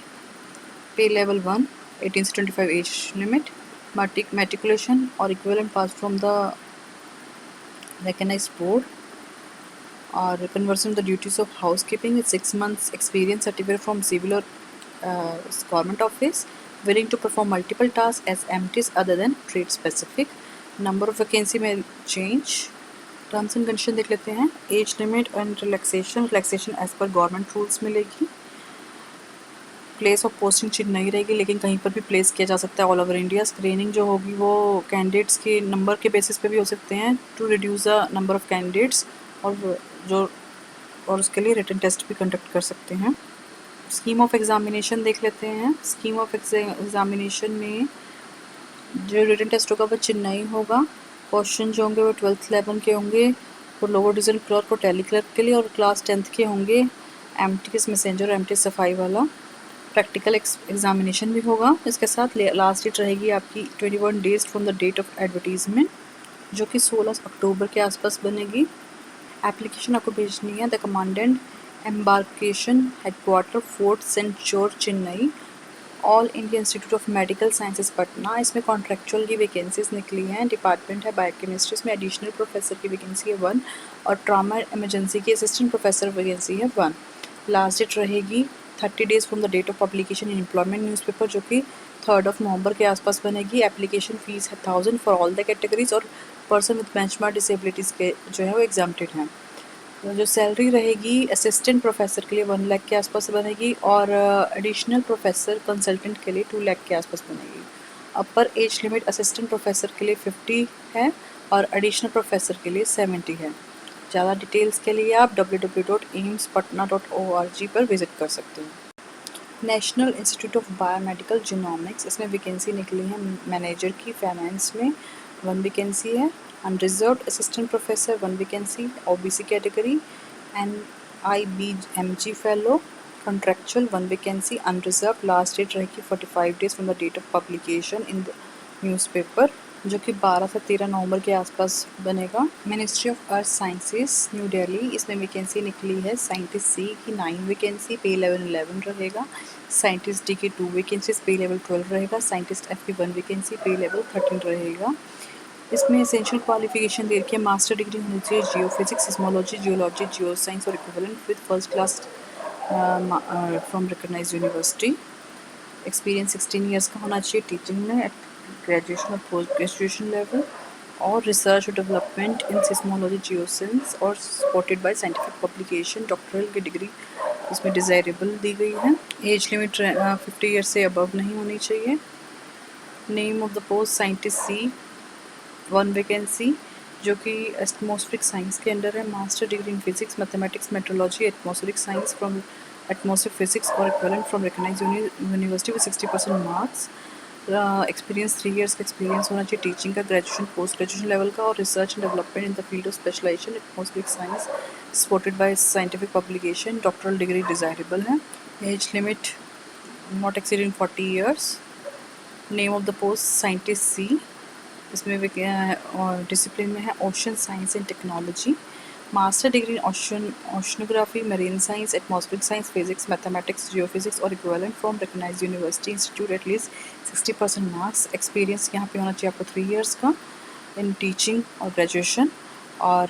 pay level 1, 18 से 25 age limit, matriculation or equivalent pass from the recognized board, or conversion the duties of housekeeping with 6 months experience certificate from civil or government office, willing to perform multiple tasks as MTs other than trade specific. Number of vacancy may change. Terms and condition देख लेते हैं. Age limit and relaxation as per government rules मिलेगी. प्लेस ऑफ पोस्टिंग चेंज नहीं रहेगी, लेकिन कहीं पर भी प्लेस किया जा सकता है ऑल ओवर इंडिया. स्क्रीनिंग जो होगी वो कैंडिडेट्स के नंबर के बेसिस पे भी हो सकते हैं to reduce the number of candidates, और उसके लिए रिटन टेस्ट भी कंडक्ट कर सकते हैं. स्कीम ऑफ एग्जामिनेशन देख लेते हैं. स्कीम ऑफ एग्जामिनेशन में जो रिटन टेस्ट होगा वो चेन्नई होगा. क्वेश्चन जो होंगे वो 12th लेवल के होंगे और लोअर डिवीजन क्लर्क और टेली क्लर्क के लिए, और क्लास 10th के होंगे. एमटीएस मैसेंजर और एमटीएस सफाई वाला. प्रैक्टिकल एग्जामिनेशन भी होगा. इसके साथ लास्ट डेट रहेगी आपकी 21 days from the date of advertisement, जो कि 16 अक्टूबर के आसपास बनेगी. एप्लीकेशन आपको भेजनी है the commandant embarkation headquarter fort saint George Chennai, all India institute of medical sciences Patna. इसमें कॉन्ट्रेक्चुअल की वैकेंसीज निकली हैं. डिपार्टमेंट है बायोकेमिस्ट्री, इसमें एडिशनल प्रोफेसर की वैकेंसी है 1, और ट्रामा इमरजेंसी की असिस्टेंट प्रोफेसर वैकेंसी है 1. लास्ट डेट रहेगी 30 days from the date of publication in employment newspaper, जो कि 3 नवंबर के आसपास बनेगी. एप्लीकेशन फीस है 1000 फॉर ऑल द कैटेगरीज, और पर्सन विद बेंचमार्क डिसेबिलिटीज़ के जो है वो एग्जाम्प्टेड हैं. जो सैलरी रहेगी असिस्टेंट प्रोफेसर के लिए 1 लाख के आसपास बनेगी, और एडिशनल प्रोफेसर कंसल्टेंट के लिए 2 लाख के आसपास बनेगी. अपर एज लिमिट असिस्टेंट प्रोफेसर के लिए 50 है और एडिशनल प्रोफेसर के लिए 70 है. ज़्यादा डिटेल्स के लिए आप www.aimspatna.org पर विजिट कर सकते हैं. National institute of biomedical genomics, इसमें वैकेंसी निकली है मैनेजर की फाइनेंस में 1 वैकेंसी है. Unreserved assistant professor 1 vacancy OBC category. NIBMG fellow contractual 1 vacancy unreserved. Last date रहेगी 45 days from the date of publication in the newspaper, जो कि 12 से 13 नवंबर के आसपास बनेगा. Ministry of earth sciences new Delhi, इसमें वैकेंसी निकली है साइंटिस्ट सी की 9 वैकेंसी, पे लेवल 11 रहेगा. साइंटिस्ट डी की 2 वैकेंसीज, पे लेवल 12 रहेगा. साइंटिस्ट एफ की 1 वैकेंसी, पे लेवल 13 रहेगा. इसमें एसेंशियल क्वालिफिकेशन दे रखी है मास्टर डिग्री होनी चाहिए geophysics, seismology, geology, geo science और equivalent with first class from recognised university. Experience 16 years का होना चाहिए टीचिंग में एट ग्रेजुएशन और पोस्ट ग्रेजुएशन लेवल, और रिसर्च और development in seismology, geo science, और supported by scientific publication. Doctoral की डिग्री इसमें डिज़ायरेबल दी गई है. एज लिमिट 50 ईयर्स से अबव नहीं होनी चाहिए. Name of the post scientist C 1 vacancy, जो कि एटमॉस्फेरिक साइंस के अंडर है. Master degree in physics, mathematics, meteorology, atmospheric science from atmospheric physics और equivalent from recognised university with 60% marks. Experience 3 years का एक्सपीरियंस होना चाहिए टीचिंग का, ग्रेजुएशन पोस्ट ग्रेजुएशन लेवल का, और research and development in the field of specialization atmospheric science supported by scientific publication. Doctoral degree desirable है. Age limit not exceeding 40 years. Name of the post scientist C, इसमें डिसिप्लिन में है ocean science and technology. Master degree in oceanography, marine science, atmospheric science, physics, mathematics, geophysics और equivalent from recognised university institute at least 60% marks. Experience यहाँ पे होना चाहिए आपको 3 ईयर्स का इन टीचिंग और ग्रेजुएशन, और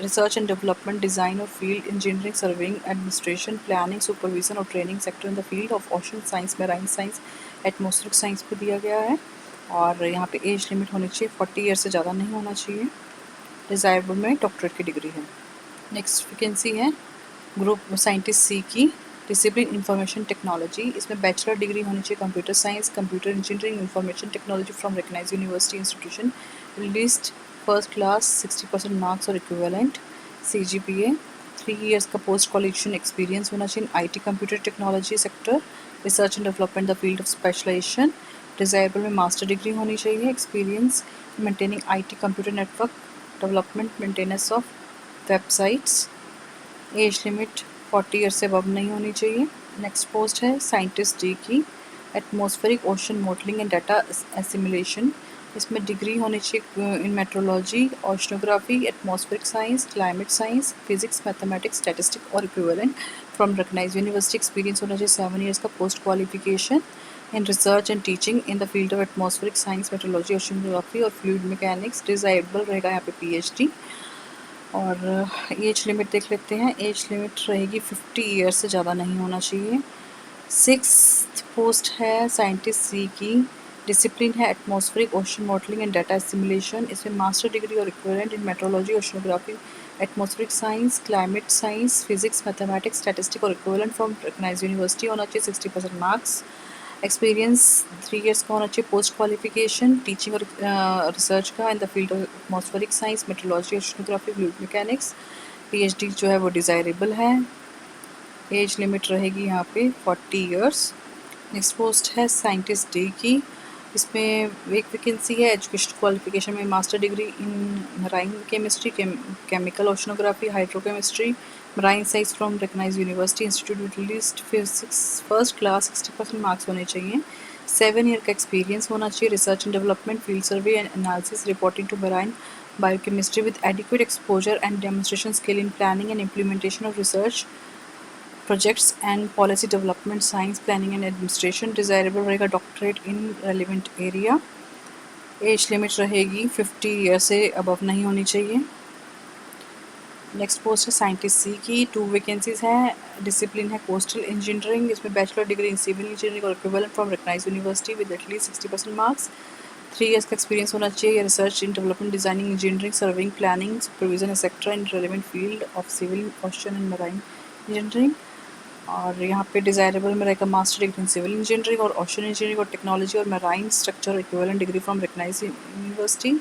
रिसर्च एंड डेवलपमेंट, डिज़ाइन और field engineering, surveying, administration, planning, supervision और training sector in the field of ocean science, marine science, atmospheric science को दिया गया है. और यहाँ पे एज लिमिट होनी चाहिए 40 ईयर से ज़्यादा नहीं होना चाहिए. डिज़ायरेबल में डॉक्टरेट की डिग्री है. नेक्स्ट वैकेंसी है ग्रुप साइंटिस्ट सी की, डिसिप्लिन इंफॉर्मेशन टेक्नोलॉजी. इसमें बैचलर डिग्री होनी चाहिए computer science, computer engineering, information technology from recognised university institution, least first class, 60% marks और इक्विवेलेंट. CGPA 3 ईयर्स का पोस्ट क्वालिफिकेशन एक्सपीरियंस होना चाहिए IT computer technology sector, research and development the field of specialisation. Desirable में मास्टर डिग्री होनी चाहिए. Experience maintaining IT computer network development, maintenance of websites. Age limit 40 year से अबव नहीं होनी चाहिए. नेक्स्ट पोस्ट है साइंटिस्ट डी की, atmospheric ocean modelling and data assimilation. इसमें डिग्री होनी चाहिए in meteorology, oceanography, atmospheric science, climate science, physics, mathematics, statistic और equivalent from recognised university. Experience होना चाहिए 7 ईयर्स का post qualification. In research and teaching in the field of atmospheric science, meteorology, oceanography और फ्लूइड मैकेनिक्स। डिजायरेबल रहेगा यहाँ पे पीएचडी। और एज लिमिट देख लेते हैं। एज लिमिट रहेगी 50 ईयर्स से ज़्यादा नहीं होना चाहिए। 6th पोस्ट है साइंटिस्ट सी की। डिसिप्लिन है atmospheric ocean modelling and data simulation. इसमें मास्टर डिग्री और इक्विवेलेंट इन meteorology, oceanography, atmospheric science, climate science, physics, mathematics, statistic और इक्विवेलेंट फ्रॉम रिकग्नाइज्ड यूनिवर्सिटी होना चाहिए। 60% मार्क्स। एक्सपीरियंस 3 ईयर्स का होना चाहिए। पोस्ट क्वालिफिकेशन टीचिंग और रिसर्च का इन the field of atmospheric science, metrology, oceanography, fluid mechanics. PhD जो है वो डिज़ायरेबल है। एज लिमिट रहेगी यहाँ पे 40 ईयर्स। नेक्स्ट पोस्ट है साइंटिस्ट डी की। इसमें एक वैकेंसी है। एजुकेशन क्वालिफिकेशन में master degree in marine chemistry, chemical oceanography, hydrochemistry, marine science from recognised university, institute list, physics first class. 60% marks होने चाहिए। 7 ईयर का एक्सपीरियंस होना चाहिए। Research and development, field survey and analysis, reporting to marine biochemistry with adequate exposure and demonstration skill in planning and implementation of research projects and policy development, science planning and administration. Desirable रहेगा doctorate in relevant area. Age limit रहेगी 50 ईयर से अबव नहीं होनी चाहिए। नेक्स्ट पोस्ट है साइंटिस्ट सी की। 2 वैकेंसीज हैं। डिसिप्लिन है कोस्टल इंजीनियरिंग। इसमें bachelor degree in civil engineering और equivalent from recognised university with at least 60% marks. 3 years का एक्सपीरियंस होना चाहिए। Research in development, designing, engineering, serving, planning, supervision etcetera in relevant field of civil, ocean and marine engineering. और यहाँ पे डिज़ायरेबल में रहेगा master degree in civil engineering और ओशन इंजीनियरिंग और टेक्नोलॉजी और marine structure equivalent degree from recognised university.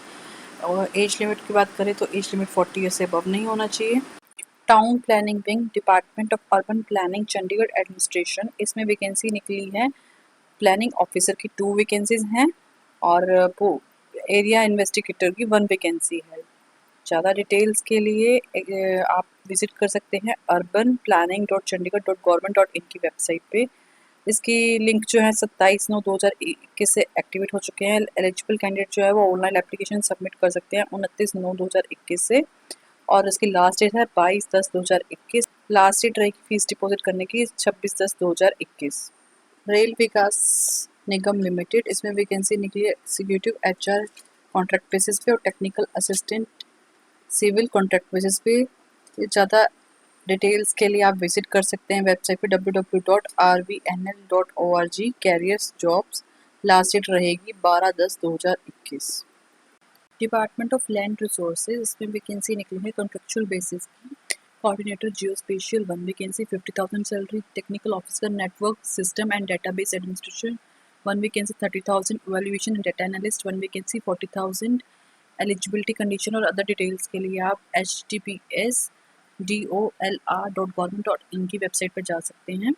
और एज लिमिट की बात करें तो एज लिमिट 40 ईयर से अबव नहीं होना चाहिए। Town planning wing, department of urban planning, Chandigarh administration. इसमें वैकेंसी निकली है। प्लानिंग ऑफिसर की 2 वैकेंसीज हैं और एरिया इन्वेस्टिगेटर की 1 वैकेंसी है। ज़्यादा डिटेल्स के लिए आप विज़िट कर सकते हैं urbanplanning.chandigarh.government.in की वेबसाइट पे। इसकी लिंक जो है 27/9/2021 से एक्टिवेट हो चुके हैं। एलिजिबल कैंडिडेट जो है वो ऑनलाइन एप्लीकेशन सबमिट कर सकते हैं 29/9/2021 से। और इसकी लास्ट डेट है 22/10/2021। लास्ट डेट रहेगी फीस डिपॉजिट करने की 26/10/2021। रेल विकास निगम लिमिटेड, इसमें वैकेंसी निकली है एग्जीक्यूटिव एचआर कॉन्ट्रैक्ट बेसिस पे और technical assistant civil contract basis पे। ज़्यादा डिटेल्स के लिए आप विजिट कर सकते हैं वेबसाइट पे www.rvnl.org carriers jobs. Last date रहेगी 12/10/2021। डिपार्टमेंट ऑफ लैंड रिसोर्सेज, इसमें वैकेंसी निकली है कॉन्ट्रेक्चुअल बेसिस की। Coordinator geospatial 1 vacancy 50,000 salary. Technical officer network system and database administration 1 vacancy 30,000। Evaluation and data analyst 1 vacancy 40,000। Eligibility condition और अदर डिटेल्स के लिए आप https://dolr.government.in की वेबसाइट पर जा सकते हैं।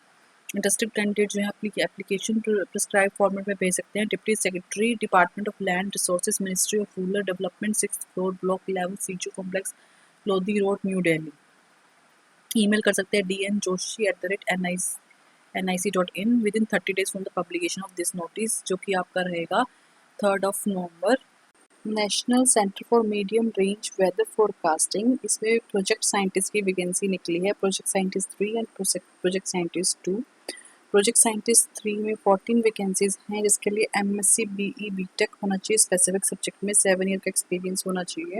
इंटरेस्टेड कैंडिडेट जो है अपनी एप्लीकेशन प्रिस्क्राइब फॉर्मेट में भेज सकते हैं। Deputy secretary, department of land resources, ministry of rural development, 6th floor, block 11, सीजू complex, Lodhi road, New Delhi. Email कर सकते हैं dnjoshi@nic.in within 30 days from the publication of this notice, जो कि आपका रहेगा 3rd नवंबर। National centre for medium range weather forecasting, इसमें प्रोजेक्ट साइंटिस्ट की वैकेंसी निकली है। Project scientist 3 and project scientist 2। Project scientist 3 में 14 वैकेंसीज हैं, जिसके लिए एमएससी बीई बीटेक होना चाहिए स्पेसिफिक सब्जेक्ट में। 7 ईयर का एक्सपीरियंस होना चाहिए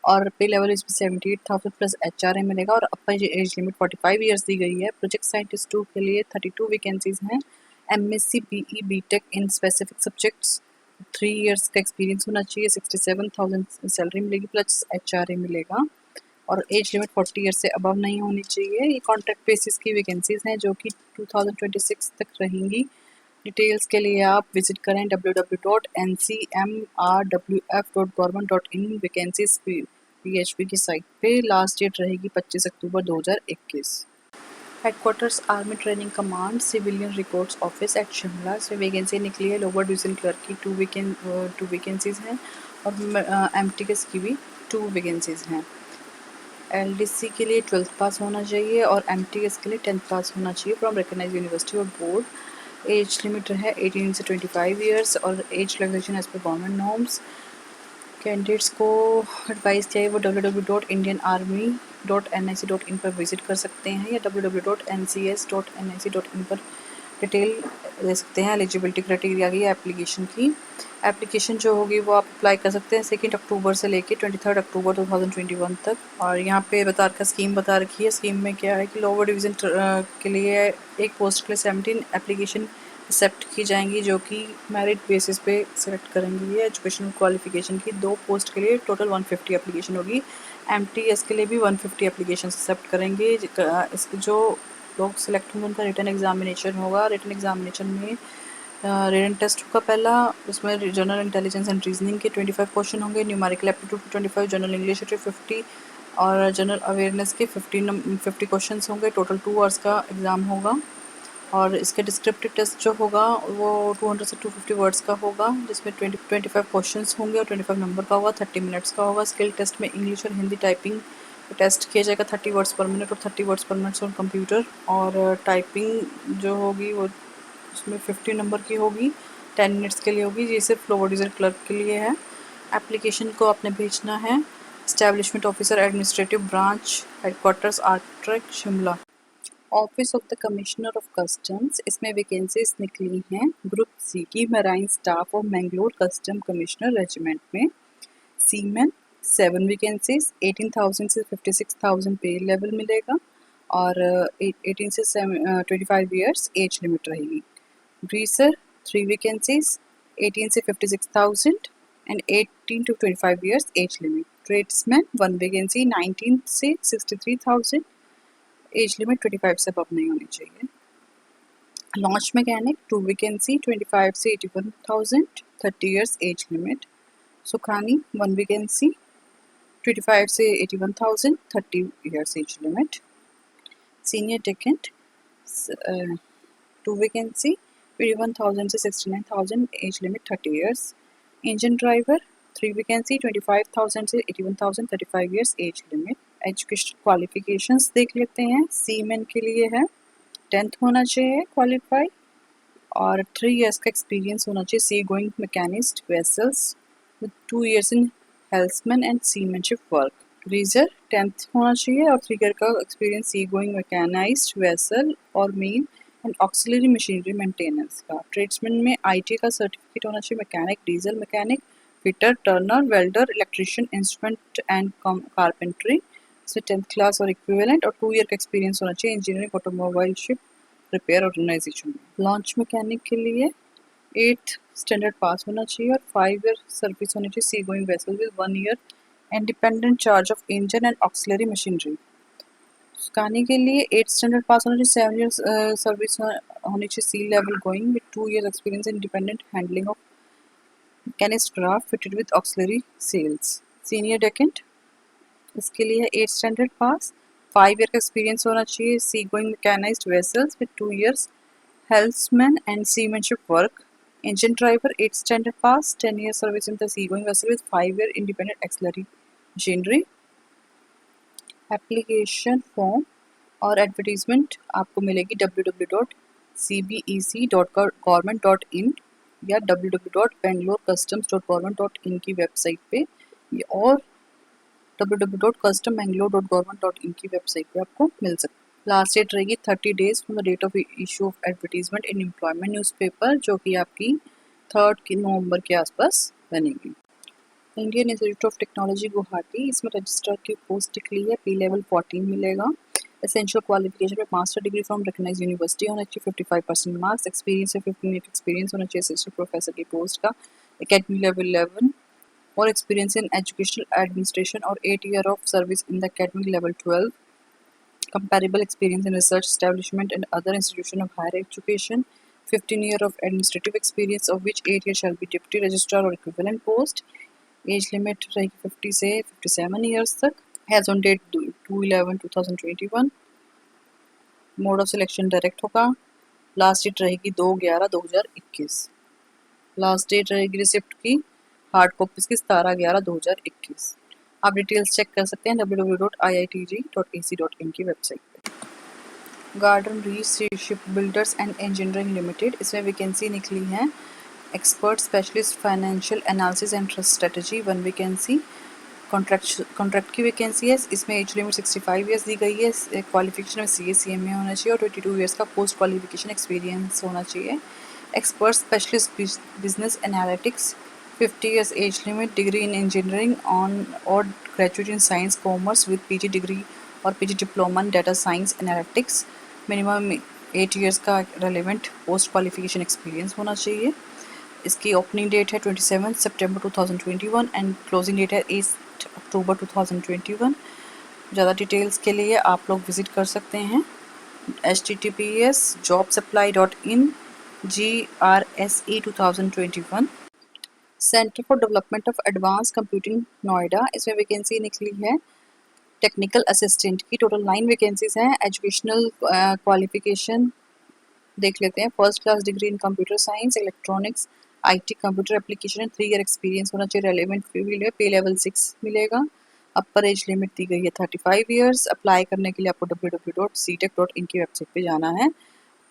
और पे लेवल इसमें 78,000 प्लस एचआरए मिलेगा और अपर एज लिमिट 45 ईयर्स दी गई है। प्रोजेक्ट साइंटिस्ट 2 के लिए 32 वैकेंसीज हैं। MSc BE BTech in specific subjects, 3 years का एक्सपीरियंस होना चाहिए। 67,000 सैलरी मिलेगी प्लस एचआरए मिलेगा और एज लिमिट 40 ईयर से अबव नहीं होनी चाहिए। ये कॉन्ट्रैक्ट बेसिस की वैकेंसीज हैं जो कि 2026 तक रहेंगी। डिटेल्स के लिए आप विजिट करें www.ncmrwf.government.in वैकेंसीज पीएचपी की साइट पे। लास्ट डेट रहेगी 25 अक्टूबर 2021। Headquarters army training command, civilian records office at Shimla, इसमें वैकेंसी निकली है। लोअर डिवीजन क्लर्क की 2 वैकेंसीज हैं और एमटीएस की भी 2 वैकेंसीज हैं। एलडीसी के लिए 12th पास होना चाहिए और एमटीएस के लिए 10th पास होना चाहिए फ्रॉम रिकग्नाइज्ड यूनिवर्सिटी और बोर्ड। एज लिमिट है 18 से 25 ईयर्स और age relaxation as per government norms. Candidates को एडवाइस चाहिए वो www.indianarmy.nic.in पर विजिट कर सकते हैं या www.ncs.nic.in पर डिटेल दे सकते हैं। एलिजिबिलिटी क्राइटेरिया की एप्लीकेशन की, एप्लीकेशन जो होगी वो आप अप्लाई कर सकते हैं 2 अक्टूबर से लेके 23 अक्टूबर 2021 तक। और यहाँ पे बता रखा स्कीम बता रखी है। स्कीम में क्या है कि लोअर डिवीज़न के लिए एक पोस्ट के लिए 17 एप्लीकेशन एक्सेप्ट की जाएंगी, जो कि मेरिट बेसिस पे सेलेक्ट करेंगी। ये एजुकेशनल क्वालिफिकेशन की 2 पोस्ट के लिए टोटल 150 एप्लीकेशन होगी। MTS के लिए भी 150 एप्लीकेशन एक्सेप्ट करेंगे। इसके जो लोग सिलेक्ट होंगे उनका रिटन एग्जामिनेशन होगा। रिटन एग्जामिनेशन में रिटन टेस्ट होगा पहला, उसमें जनरल इंटेलिजेंस एंड रीजनिंग के 25 क्वेश्चन होंगे, न्यूमेरिकल एप्टीट्यूड 25, जनरल इंग्लिश के 50 और जनरल अवेयरनेस के 50 क्वेश्चन होंगे। टोटल 2 आवर्स का एग्ज़ाम होगा। और इसके डिस्क्रिप्टिव टेस्ट जो होगा वो 200 से 250 वर्ड्स का होगा, जिसमें 25 क्वेश्चंस होंगे और 25 नंबर का होगा। 30 मिनट्स का होगा। स्किल टेस्ट में इंग्लिश और हिंदी टाइपिंग टेस्ट किया जाएगा 30 वर्ड्स पर मिनट और 30 words per minute on computer. और टाइपिंग जो होगी वो उसमें 50 नंबर की होगी, 10 मिनट्स के लिए होगी। ये सिर्फ लोअर डिवीजन क्लर्क के लिए है। एप्लीकेशन को आपने भेजना है establishment officer administrative branch headquarters ARTRAC Shimla, office of the commissioner of customs. इसमें वैकेंसीज निकली हैं ग्रुप सी की marine staff of Mangalore custom commissioner regiment में। सीमेन 7 वैकेंसीज, 18,000 से 56,000 पे लेवल मिलेगा और 18 से 25 ईयर्स एज लिमिट रहेगी। ग्रीसर 3 वैकेंसीज, 18 से 56,000 and 18 to 25 years age limit. Tradesman 1 vacancy, 19 से 63,000, एज लिमिट 25 से अबव नहीं होनी चाहिए। लॉन्च मैकेनिक 2 वैकेंसी, 25 से 81,000, 30 ईयर्स एज लिमिट। सुखानी 1 वैकेंसी, 25 से 81,000, 30 years age limit. Senior deckhand 2 vacancy, 21,000 से 69,000, age limit 30 years. Engine driver 3 vacancy, 25,000 से 81,000, 35 years age limit. Education qualifications देख लेते हैं। सीमेन के लिए है 10th होना चाहिए क्वालिफाई और 3 ईयर्स का एक्सपीरियंस होना चाहिए sea going mechanised vessels with 2 years in helmsman and seamanship work. Greaser 10th होना चाहिए और 3 ईयर का experience sea going mechanised vessel और main and auxiliary machinery maintenance का। ट्रेड्समैन में IT का सर्टिफिकेट होना चाहिए, mechanic, diesel mechanic, fitter, turner, welder, electrician, instrument and carpentry, इसमें 10th क्लास और इक्विवेलेंट और 2 ईयर का एक्सपीरियंस होना चाहिए engineering, automobile, ship repair organisation में। लॉन्च मैकेनिक के लिए 8th स्टैंडर्ड पास होना चाहिए और 5 ईयर सर्विस होनी चाहिए sea going vessel with 1 year independent charge of engine and auxiliary machinery. सुखानी के लिए 8th स्टैंडर्ड पास होना चाहिए, 7 ईयर्स सर्विस होनी चाहिए sea level going with 2 years experience independent handling of mechanised craft fitted with auxiliary sails. Senior deckhand इसके लिए 8th स्टैंडर्ड पास, 5 ईयर का एक्सपीरियंस होना चाहिए sea going mechanised vessels with 2 years helmsman and seamanship work. Engine driver 8th standard pass, 10 year service in the sea going vessel with 5 year independent auxiliary machinery. Application form और एडवर्टीजमेंट आपको मिलेगी www.cbec.government.in या www.bangalorecustoms.government.in की वेबसाइट पे और www.custombangalore.government.in की वेबसाइट पे आपको मिल सकता है। लास्ट डेट रहेगी 30 days from the date of issue of advertisement in employment newspaper, जो कि आपकी 3 नवंबर के आसपास बनेगी। Indian institute of technology Guwahati, इसमें रजिस्ट्रार की पोस्ट निकली है, P लेवल 14 मिलेगा। एसेंशियल क्वालिफिकेशन में master degree from recognised university होना चाहिए, 55% मार्क्स, एक्सपीरियंस है 15 ईयर एक्सपीरियंस होना चाहिए असिस्टेंट प्रोफेसर की पोस्ट का, एकेडमी लेवल 11 और एक्सपीरियंस इन एजुकेशनल एडमिनिस्ट्रेशन और 8 year of service in the academic level 12, comparable experience in research establishment and other institution of higher education, 15 year of administrative experience of which 8 years shall be deputy registrar or equivalent post। Age limit रहेगी 50 से 57 ईयर्स तक। Has on date 2/11/2021। Mode of selection direct होगा। लास्ट डेट रहेगी 2/11/2021। लास्ट डेट रहेगी रिसिप्ट की हार्ड कॉपीज़ की 17/11/2021। आप डिटेल्स चेक कर सकते हैं www.iitg.ac.in की वेबसाइट पे। Garden reach ship builders and engineering limited, इसमें वैकेंसी निकली है expert specialist financial analysis and strategy 1 vacancy, contract की वैकेंसी है, इसमें एज लिमिट 65 ईयर्स दी गई है, क्वालिफिकेशन में CA CMA होना चाहिए और 22 ईयर्स का पोस्ट क्वालिफिकेशन एक्सपीरियंस होना चाहिए। Expert specialist business analytics 50 years age limit, degree in engineering on or graduate in science commerce with PG degree और PG diploma in data science analytics, minimum 8 years का relevant post qualification experience होना चाहिए। इसकी ओपनिंग डेट है 27 सितंबर 2021 एंड क्लोजिंग डेट है 8 अक्टूबर 2021। ज़्यादा डिटेल्स के लिए आप लोग विज़िट कर सकते हैं https://jobsupply.in GRSE 2021। Centre for development of advance computing Noida, इसमें वैकेंसी निकली है टेक्निकल असिस्टेंट की। टोटल 9 वैकेंसीज हैं। एजुकेशनल क्वालिफिकेशन देख लेते हैं। First class degree in computer science, electronics, IT, computer application, 3 year experience होना चाहिए। रेलेवेंट फील्ड है, पे लेवल 6 मिलेगा। अपर एज लिमिट दी गई है 35 ईयर्स। अप्लाई करने के लिए आपको www.ctech.in की वेबसाइट पे जाना है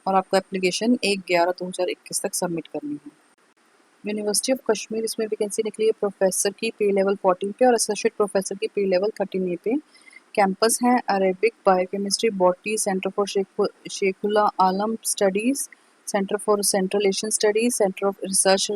और आपको एप्लीकेशन 1/11/2021 तक सबमिट करनी है। यूनिवर्सिटी ऑफ कश्मीर, इसमें वैकेंसी निकली है प्रोफेसर की, पे लेवल 14 पे और एसोसिएट प्रोफेसर की पे लेवल 13A पे। कैंपस हैं Arabic, biochemistry, botany, centre for Sheikhul Alam studies, centre for central Asian studies, centre of research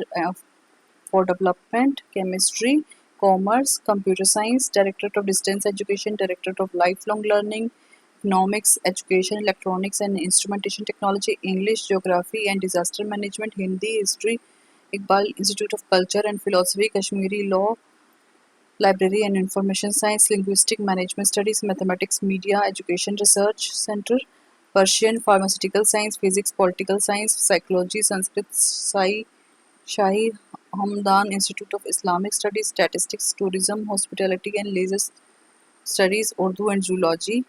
for development, chemistry, commerce, computer science, directorate of distance education, directorate of life long learning, economics, education, electronics and instrumentation technology, English, geography and disaster management, Hindi, history, Iqbal institute of culture and philosophy, Kashmiri law, library and information science, linguistic, management studies, mathematics, media, education research centre, Persian, pharmaceutical science, physics, political science, psychology, Sanskrit, Shahi Hamdan institute of Islamic studies, statistics, tourism, hospitality and leisure studies, Urdu and zoology.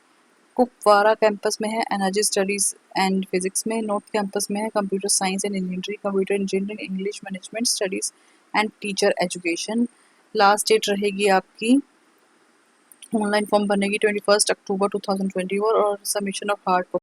Kupwara campus में है एनर्जी स्टडीज एंड फिजिक्स में। नॉर्थ कैंपस में है computer science and engineering, computer engineering, English management studies and teacher education. Last date रहेगी आपकी ऑनलाइन फॉर्म भरने की 21 अक्टूबर 2021 और सबमिशन ऑफ हार्ड